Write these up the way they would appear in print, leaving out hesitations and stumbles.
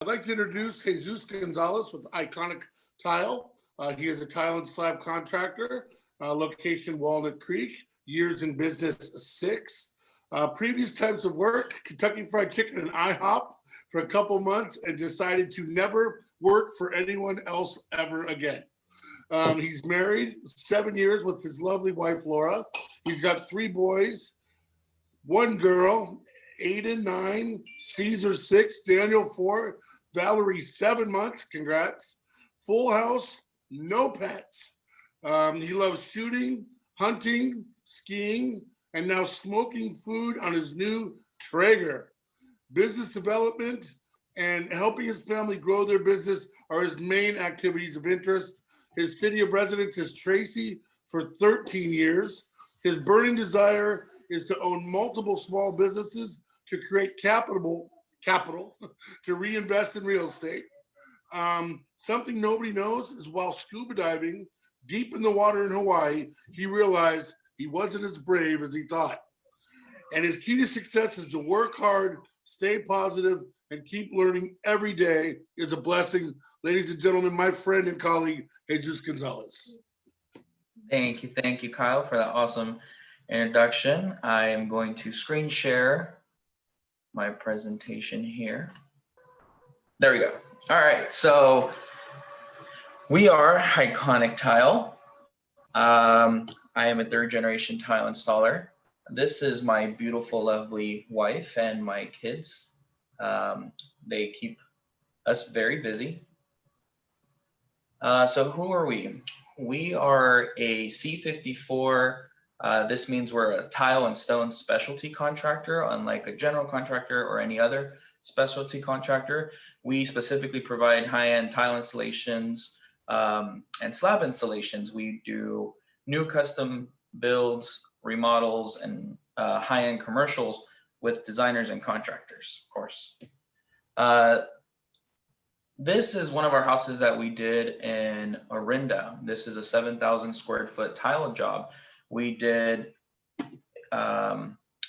like to introduce Jesus Gonzalez with Iconic Tile. He is a tile and slab contractor, location Walnut Creek, years in business 6. Previous types of work, Kentucky Fried Chicken and IHOP for a couple months, and decided to never work for anyone else ever again. He's married 7 years with his lovely wife, Laura. He's got 3 boys, 1 girl, Aiden 9, Caesar 6, Daniel 4, Valerie 7 months, congrats. Full house, no pets. He loves shooting, hunting, skiing, and now smoking food on his new Traeger. Business development and helping his family grow their business are his main activities of interest. His city of residence is Tracy for 13 years. His burning desire is to own multiple small businesses to create capital to reinvest in real estate. Something nobody knows is while scuba diving deep in the water in Hawaii, he realized he wasn't as brave as he thought. And his key to success is to work hard, stay positive, and keep learning every day is a blessing. Ladies and gentlemen, my friend and colleague, Jesus Gonzalez. Thank you, Kyle, for that awesome introduction. I am going to screen share my presentation here. There we go. All right, so we are Iconic Tile. I am a 3rd generation tile installer. This is my beautiful, lovely wife and my kids. They keep us very busy. So who are we? We are a C54. This means we're a tile and stone specialty contractor, unlike a general contractor or any other specialty contractor. We specifically provide high-end tile installations and slab installations. We do new custom builds, remodels, and high-end commercials with designers and contractors, of course. This is one of our houses that we did in Orinda. This is a 7,000 square foot tile job. We did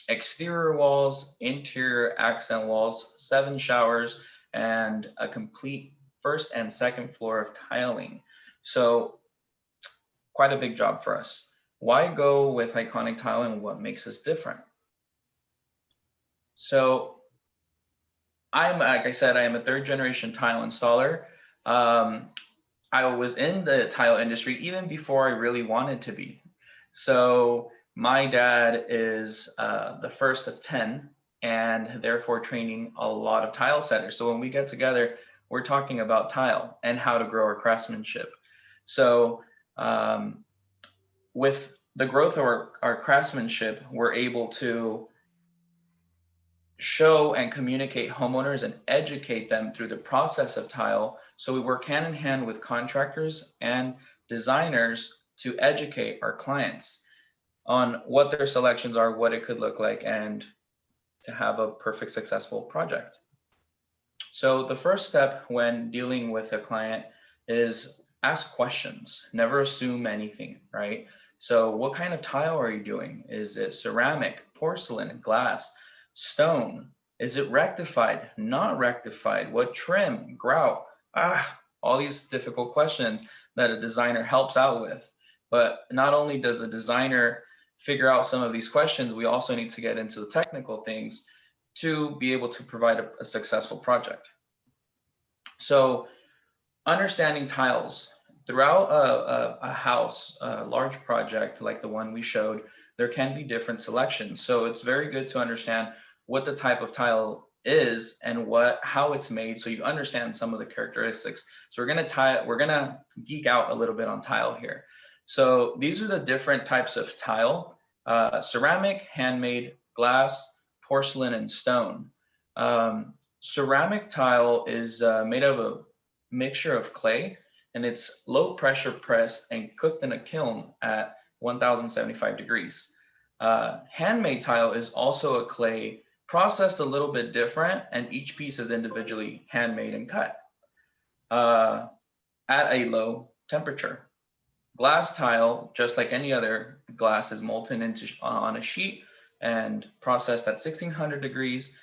exterior walls, interior accent walls, 7 showers, and a complete 1st and 2nd floor of tiling. So quite a big job for us. Why go with Iconic Tile and what makes us different? So like I said, I am a 3rd generation tile installer. I was in the tile industry even before I really wanted to be. So my dad is the 1st of 10 and therefore training a lot of tile setters. So when we get together, we're talking about tile and how to grow our craftsmanship. So with the growth of our craftsmanship, we're able to show and communicate homeowners and educate them through the process of tile. So we work hand in hand with contractors and designers to educate our clients on what their selections are, what it could look like, and to have a perfect successful project. So the first step when dealing with a client is ask questions. Never assume anything, right? So what kind of tile are you doing? Is it ceramic, porcelain, glass, stone? Is it rectified, not rectified? What trim, grout? All these difficult questions that a designer helps out with. But not only does a designer figure out some of these questions, we also need to get into the technical things to be able to provide a successful project. So understanding tiles throughout a house, a large project like the one we showed, there can be different selections. So it's very good to understand what the type of tile is and how it's made, so you understand some of the characteristics. So we're gonna geek out a little bit on tile here. So these are the different types of tile: ceramic, handmade, glass, porcelain, and stone. Ceramic tile is made of a mixture of clay, and it's low pressure pressed and cooked in a kiln at 1075 degrees. Handmade tile is also a clay, processed a little bit different, and each piece is individually handmade and cut at a low temperature. Glass tile, just like any other glass, is molten on a sheet and processed at 1600 degrees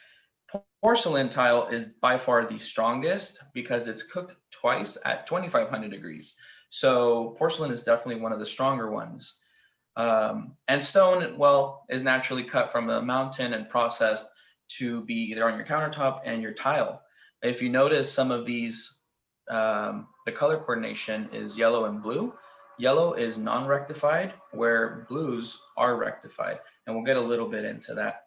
Porcelain tile is by far the strongest because it's cooked twice at 2500 degrees. So porcelain is definitely one of the stronger ones. And stone, well, is naturally cut from a mountain and processed to be either on your countertop and your tile. If you notice some of these, the color coordination is yellow and blue. Yellow is non-rectified, where blues are rectified. And we'll get a little bit into that.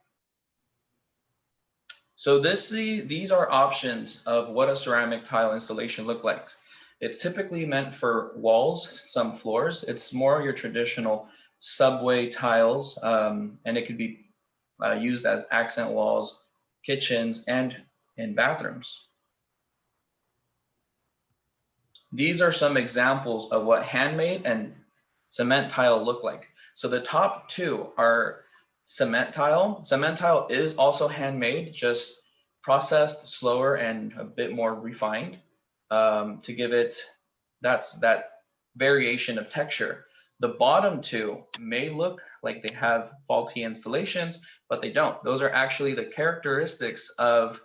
So these are options of what a ceramic tile installation looks like. It's typically meant for walls, some floors. It's more your traditional subway tiles, and it could be used as accent walls, kitchens, and in bathrooms. These are some examples of what handmade and cement tile look like. So the top two are cement tile. Cement tile is also handmade, just processed slower and a bit more refined to give it that variation of texture. The bottom two may look like they have faulty installations, but they don't. Those are actually the characteristics of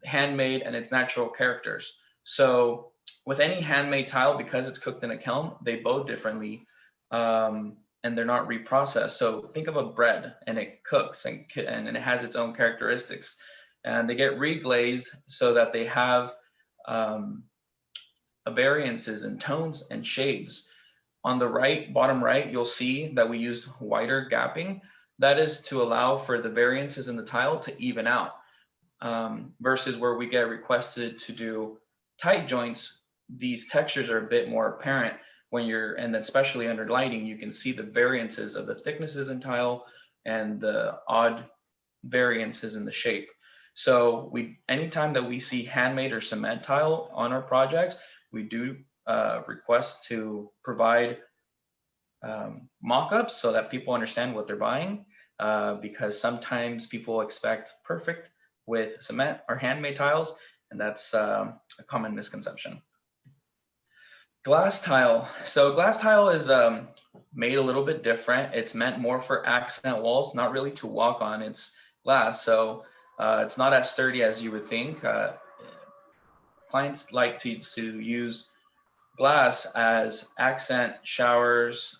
handmade and its natural characters. So with any handmade tile, because it's cooked in a kiln, they bow differently and they're not reprocessed. So think of a bread and it cooks and it has its own characteristics, and they get reglazed so that they have variances in tones and shades. On the right, bottom right, you'll see that we used wider gapping. That is to allow for the variances in the tile to even out versus where we get requested to do tight joints. These textures are a bit more apparent when you're, and especially under lighting, you can see the variances of the thicknesses in tile and the odd variances in the shape. So anytime that we see handmade or cement tile on our projects, we do request to provide mock-ups so that people understand what they're buying, because sometimes people expect perfect with cement or handmade tiles, and that's a common misconception. Glass tile. So glass tile is made a little bit different. It's meant more for accent walls, not really to walk on. It's glass, so it's not as sturdy as you would think. Clients like to use glass as accent showers,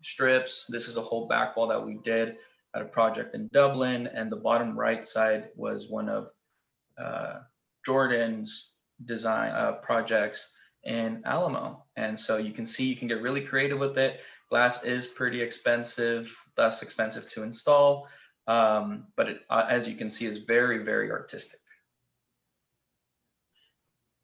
strips. This is a whole back wall that we did at a project in Dublin, and the bottom right side was one of Jordan's design projects in Alamo. And so you can see you can get really creative with it. Glass is pretty expensive, thus expensive to install, but it, as you can see, is very, very artistic.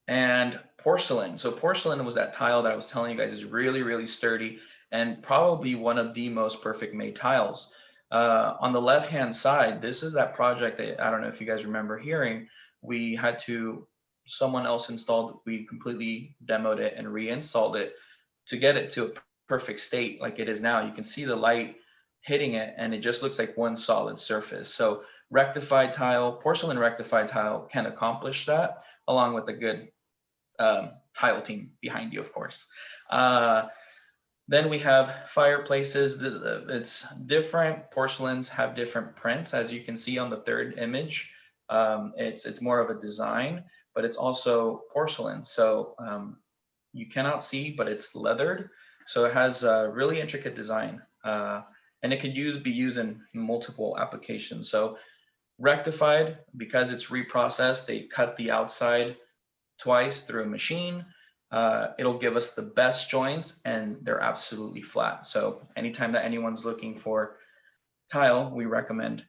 And porcelain. So porcelain was that tile that I was telling you guys is really, really sturdy and probably one of the most perfect made tiles. On the left-hand side, this is that project that I don't know if you guys remember hearing. We had to, someone else installed, we completely demoed it and reinstalled it to get it to a perfect state like it is now. You can see the light hitting it and it just looks like one solid surface. So rectified tile, porcelain rectified tile can accomplish that, along with a good tile team behind you, of course. Then we have fireplaces. It's different. Porcelains have different prints, as you can see on the third image. It's more of a design, but it's also porcelain. So you cannot see, but it's leathered. So it has a really intricate design, and it could be used in multiple applications. So rectified, because it's reprocessed, they cut the outside twice through a machine. It'll give us the best joints and they're absolutely flat. So anytime that anyone's looking for tile, we recommend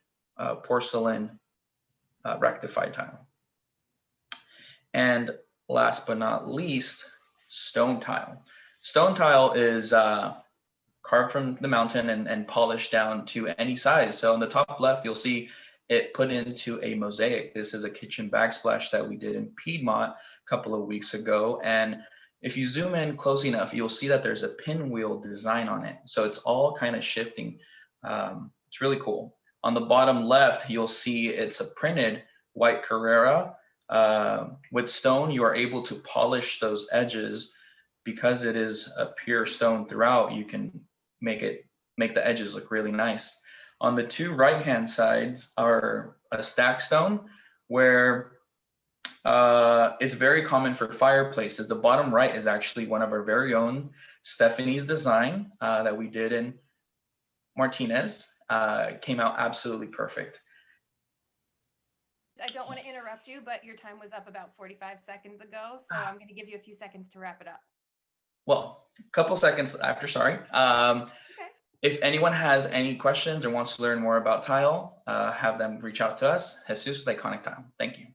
porcelain rectified tile. And last but not least, stone tile. Stone tile is carved from the mountain and polished down to any size. So in the top left, you'll see it put into a mosaic. This is a kitchen backsplash that we did in Piedmont a couple of weeks ago. And if you zoom in close enough, you'll see that there's a pinwheel design on it. So it's all kind of shifting. It's really cool. On the bottom left, you'll see it's a printed white Carrera. With stone, you are able to polish those edges. Because it is a pure stone throughout, you can make the edges look really nice. On the two right-hand sides are a stack stone, where it's very common for fireplaces. The bottom right is actually one of our very own Stephanie's design that we did in Martinez. Came out absolutely perfect. I don't want to interrupt you, but your time was up about 45 seconds ago, so I'm going to give you a few seconds to wrap it up. Well, a couple seconds after, sorry. Okay. If anyone has any questions or wants to learn more about tile, have them reach out to us. Jesus with Iconic Tile. Thank you.